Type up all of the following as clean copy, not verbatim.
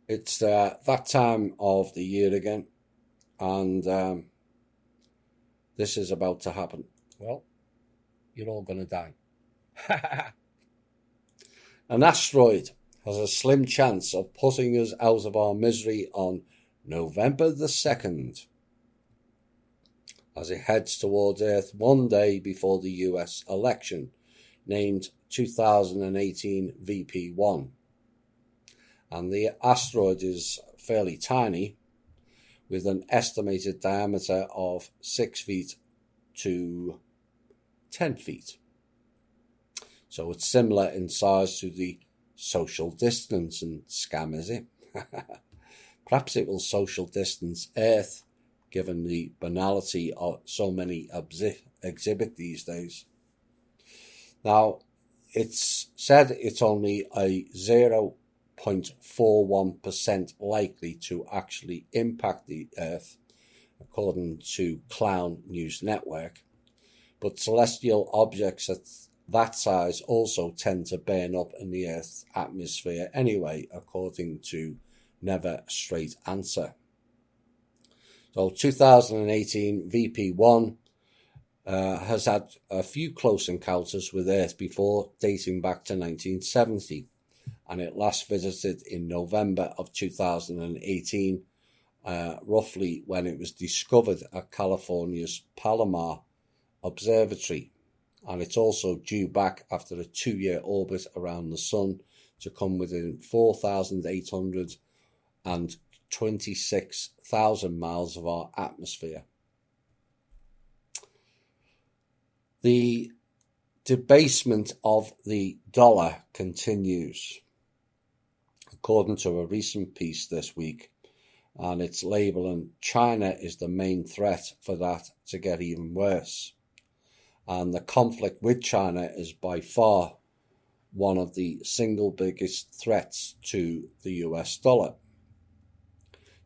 It's that time of the year again, and this is about to happen. Well, you're all going to die. An asteroid has a slim chance of putting us out of our misery on November the 2nd, as it heads towards Earth one day before the US election, named 2018 VP1. And the asteroid is fairly tiny, with an estimated diameter of 6 feet to 10 feet. So it's similar in size to the social distancing scam, is it? Perhaps it will social distance Earth, given the banality of so many exhibit these days. Now, it's said it's only a 0.41% likely to actually impact the Earth, according to Clown News Network. But celestial objects at that size also tend to burn up in the Earth's atmosphere anyway, according to Never Straight Answer. So 2018 VP1 has had a few close encounters with Earth before, dating back to 1970. And it last visited in November of 2018, roughly when it was discovered at California's Palomar Observatory. And it's also due back after a 2-year orbit around the Sun to come within 4,826,000 miles of our atmosphere. The debasement of the dollar continues, according to a recent piece this week, and it's labeling China is the main threat for that to get even worse. And the conflict with China is by far one of the single biggest threats to the US dollar.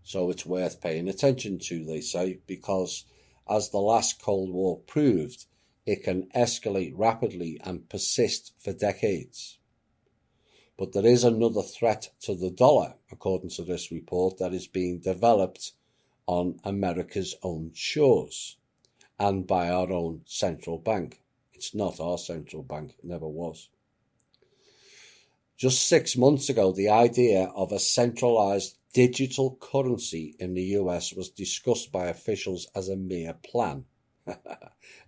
So it's worth paying attention to, they say, because as the last Cold War proved, it can escalate rapidly and persist for decades. But there is another threat to the dollar, according to this report, that is being developed on America's own shores and by our own central bank. It's not our central bank, it never was. Just 6 months ago, the idea of a centralized digital currency in the US was discussed by officials as a mere plan.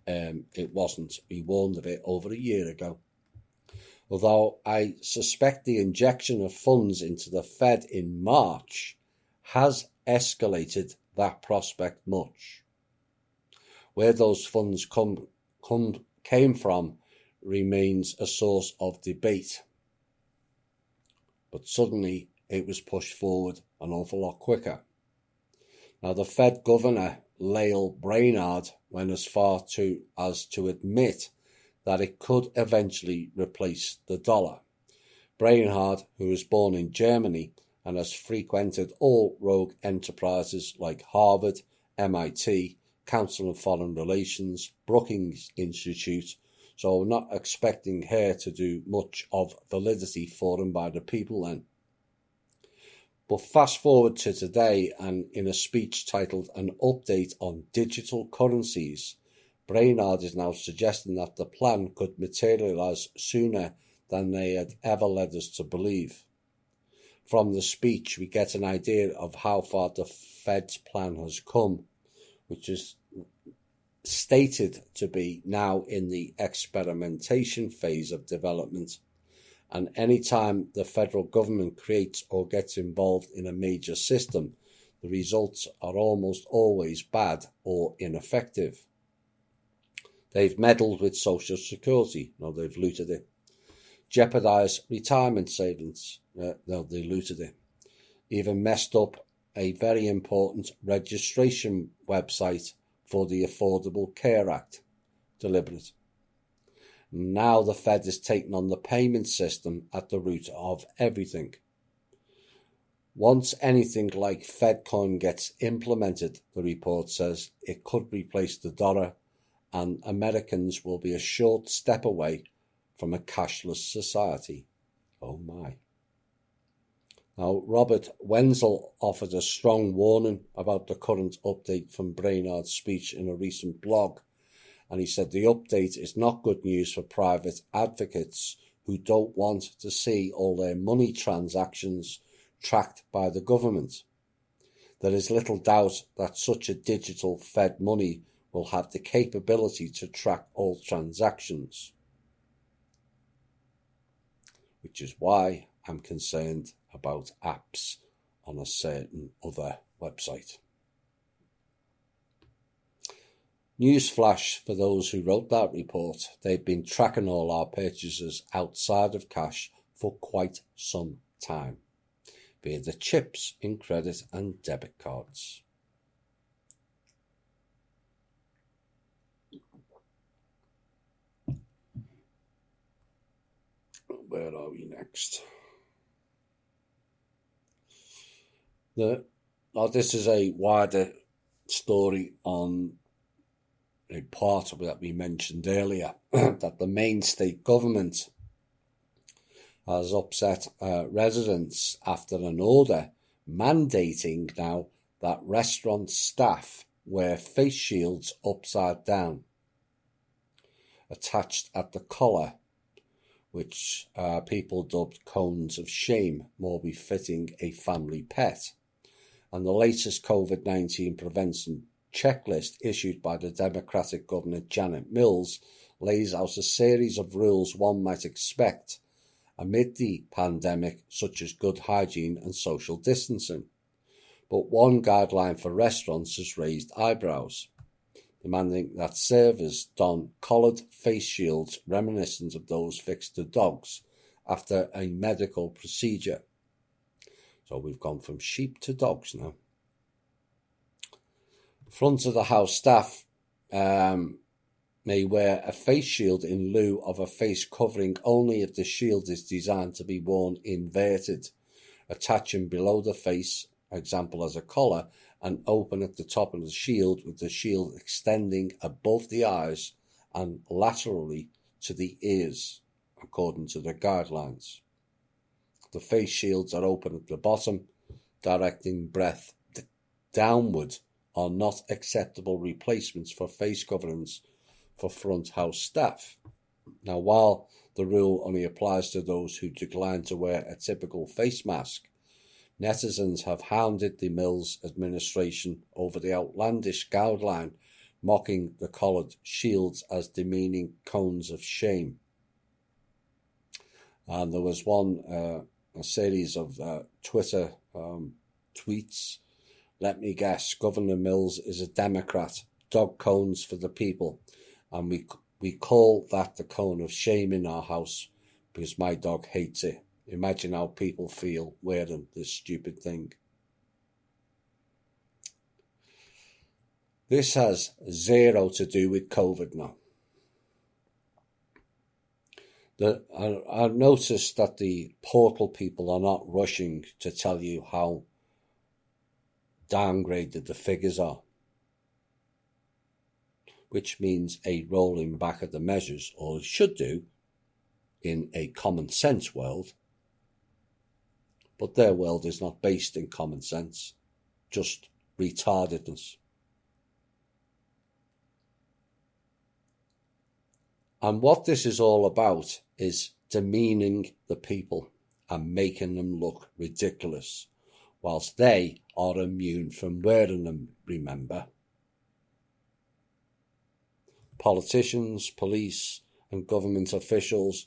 It wasn't. We warned of it over a year ago. Although I suspect the injection of funds into the Fed in March has escalated that prospect much. Where those funds came from remains a source of debate. But suddenly it was pushed forward an awful lot quicker. Now, the Fed Governor, Lael Brainard, went as far as to admit that it could eventually replace the dollar. Brainard, who was born in Germany and has frequented all rogue enterprises like Harvard, MIT, Council on Foreign Relations, Brookings Institute, so I'm not expecting her to do much of validity for him by the people then. But fast forward to today, and in a speech titled An Update on Digital Currencies, Brainard is now suggesting that the plan could materialise sooner than they had ever led us to believe. From the speech, we get an idea of how far the Fed's plan has come, which is stated to be now in the experimentation phase of development. And any time the federal government creates or gets involved in a major system, the results are almost always bad or ineffective. They've meddled with Social Security. No, they've looted it. Jeopardised retirement savings. No, they looted it. Even messed up a very important registration website for the Affordable Care Act. Deliberate. Now the Fed is taking on the payment system at the root of everything. Once anything like FedCoin gets implemented, the report says, it could replace the dollar, and Americans will be a short step away from a cashless society. Oh my. Now, Robert Wenzel offered a strong warning about the current update from Brainard's speech in a recent blog, and he said the update is not good news for private advocates who don't want to see all their money transactions tracked by the government. There is little doubt that such a digital Fed money will have the capability to track all transactions, which is why I'm concerned about apps on a certain other website. Newsflash for those who wrote that report, they've been tracking all our purchases outside of cash for quite some time, via the chips in credit and debit cards. Where are we next? This is a wider story on a part that we mentioned earlier, that the Maine state government has upset residents after an order mandating now that restaurant staff wear face shields upside down, attached at the collar, which people dubbed cones of shame, more befitting a family pet. And the latest COVID-19 prevention checklist issued by the Democratic Governor Janet Mills lays out a series of rules one might expect amid the pandemic, such as good hygiene and social distancing. But one guideline for restaurants has raised eyebrows, demanding that servers don collared face shields reminiscent of those fixed to dogs after a medical procedure. So we've gone from sheep to dogs now. Front of the house staff may wear a face shield in lieu of a face covering only if the shield is designed to be worn inverted, attaching below the face, example as a collar, and open at the top of the shield, with the shield extending above the eyes and laterally to the ears, according to the guidelines. The face shields are open at the bottom, directing breath downward, are not acceptable replacements for face coverings for front house staff. Now, while the rule only applies to those who decline to wear a typical face mask, netizens have hounded the Mills administration over the outlandish guideline, mocking the collared shields as demeaning cones of shame. And there was a series of Twitter tweets. Let me guess, Governor Mills is a Democrat. Dog cones for the people. And we call that the cone of shame in our house because my dog hates it. Imagine how people feel wearing this stupid thing. This has zero to do with COVID now. I noticed that the portal people are not rushing to tell you how downgraded the figures are, which means a rolling back of the measures, or it should do in a common sense world. But their world is not based in common sense, just retardedness. And what this is all about is demeaning the people and making them look ridiculous, whilst they are immune from wearing them, remember. Politicians, police, and government officials,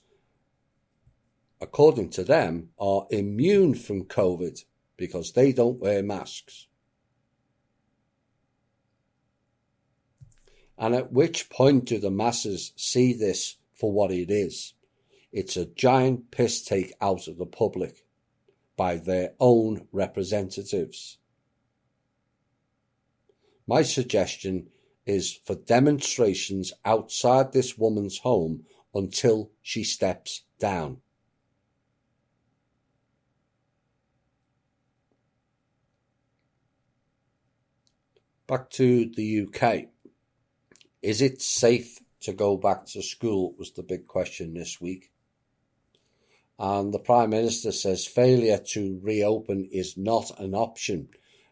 according to them, are immune from COVID because they don't wear masks. And at which point do the masses see this for what it is? It's a giant piss take out of the public by their own representatives. My suggestion is for demonstrations outside this woman's home until she steps down. Back to the UK. Is it safe to go back to school was the big question this week. And the Prime Minister says failure to reopen is not an option,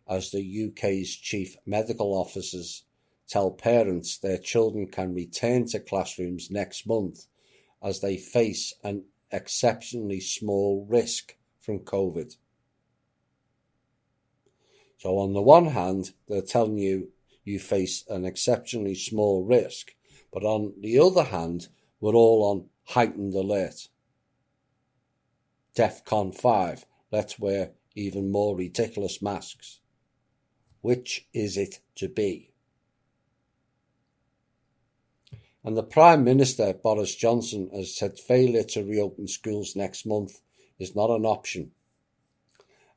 as the UK's chief medical officers tell parents their children can return to classrooms next month as they face an exceptionally small risk from COVID. So on the one hand, they're telling you you face an exceptionally small risk, but on the other hand, we're all on heightened alert. DEFCON 5, let's wear even more ridiculous masks. Which is it to be? And the Prime Minister, Boris Johnson, has said failure to reopen schools next month is not an option.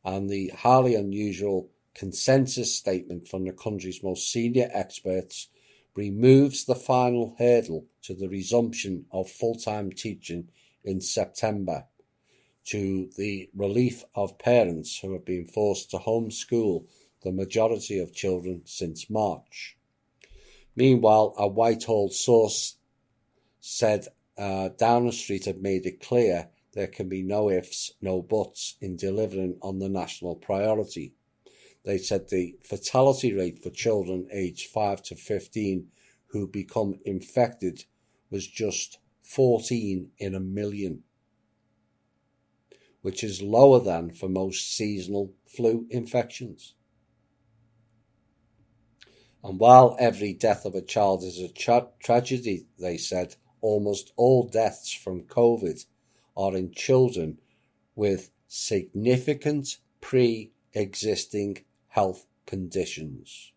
And the highly unusual consensus statement from the country's most senior experts removes the final hurdle to the resumption of full-time teaching in September, to the relief of parents who have been forced to homeschool the majority of children since March. Meanwhile, a Whitehall source said Downing Street had made it clear there can be no ifs, no buts in delivering on the national priority. They said the fatality rate for children aged 5 to 15 who become infected was just 14 in a million, which is lower than for most seasonal flu infections. And while every death of a child is a tragedy, they said, almost all deaths from COVID are in children with significant pre-existing health conditions.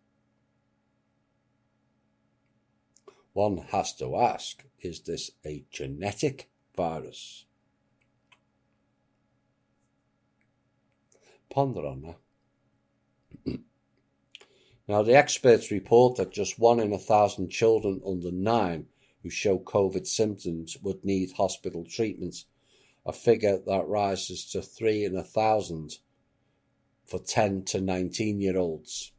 One has to ask, is this a genetic virus? Ponder on that. Now, the experts report that just 1 in 1,000 children under 9 who show COVID symptoms would need hospital treatment, a figure that rises to 3 in 1,000 for 10 to 19-year-olds.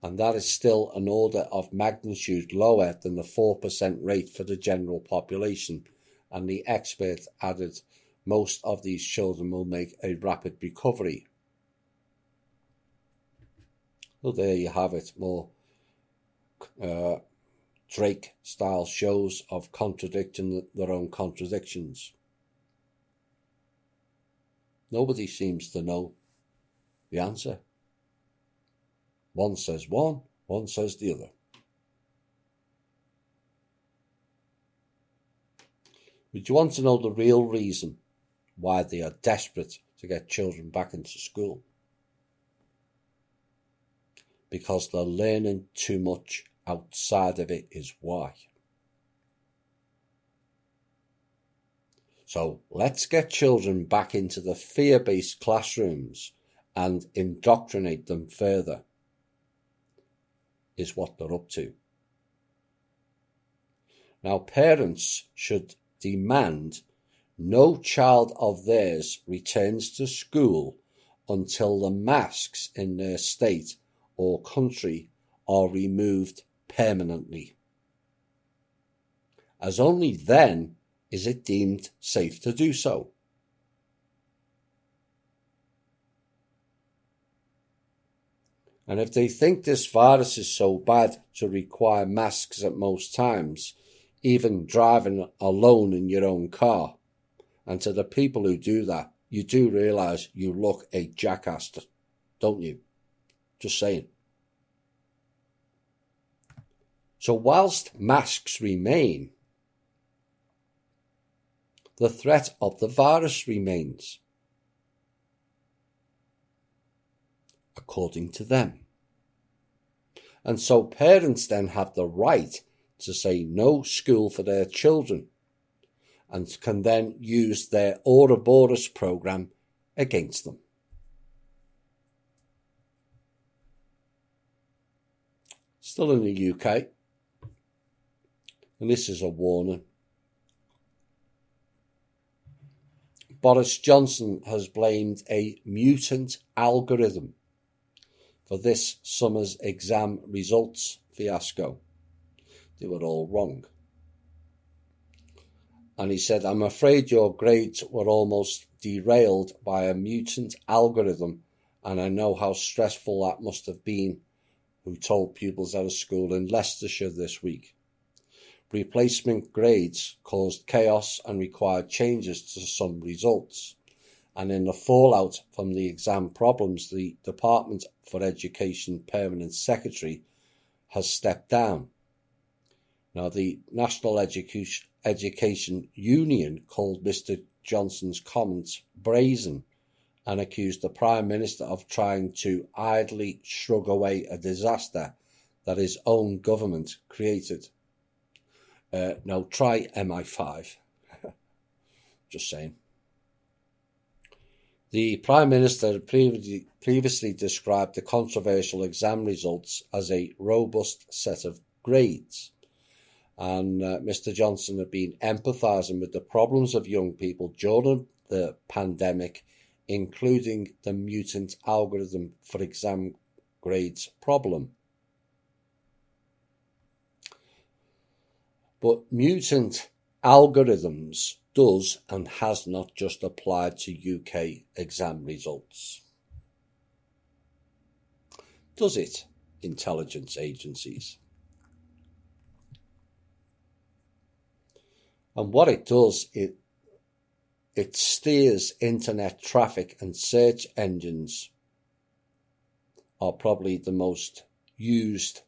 And that is still an order of magnitude lower than the 4% rate for the general population. And the expert added, most of these children will make a rapid recovery. Well, there you have it, more Drake-style shows of contradicting their own contradictions. Nobody seems to know the answer. One says one says the other. Would you want to know the real reason why they are desperate to get children back into school? Because they're learning too much outside of it is why. So let's get children back into the fear-based classrooms and indoctrinate them further, is what they're up to. Now, parents should demand no child of theirs returns to school until the masks in their state or country are removed permanently, as only then is it deemed safe to do so. And if they think this virus is so bad to require masks at most times, even driving alone in your own car, and to the people who do that, you do realise you look a jackass, don't you? Just saying. So whilst masks remain, the threat of the virus remains, according to them. And so parents then have the right to say no school for their children and can then use their Ouroboros programme against them. Still in the UK, and this is a warning. Boris Johnson has blamed a mutant algorithm for this summer's exam results fiasco. They were all wrong. And he said, "I'm afraid your grades were almost derailed by a mutant algorithm, and I know how stressful that must have been," who told pupils at a school in Leicestershire this week. Replacement grades caused chaos and required changes to some results. And in the fallout from the exam problems, the Department for Education Permanent Secretary has stepped down. Now, the National Education Union called Mr. Johnson's comments brazen and accused the Prime Minister of trying to idly shrug away a disaster that his own government created. No, try MI5. Just saying. The Prime Minister previously described the controversial exam results as a robust set of grades. And Mr. Johnson had been empathising with the problems of young people during the pandemic, including the mutant algorithm for exam grades problem. But mutant algorithms does and has not just applied to UK exam results. Does it, intelligence agencies? And what it does, it steers internet traffic, and search engines are probably the most used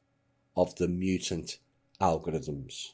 of the mutant algorithms.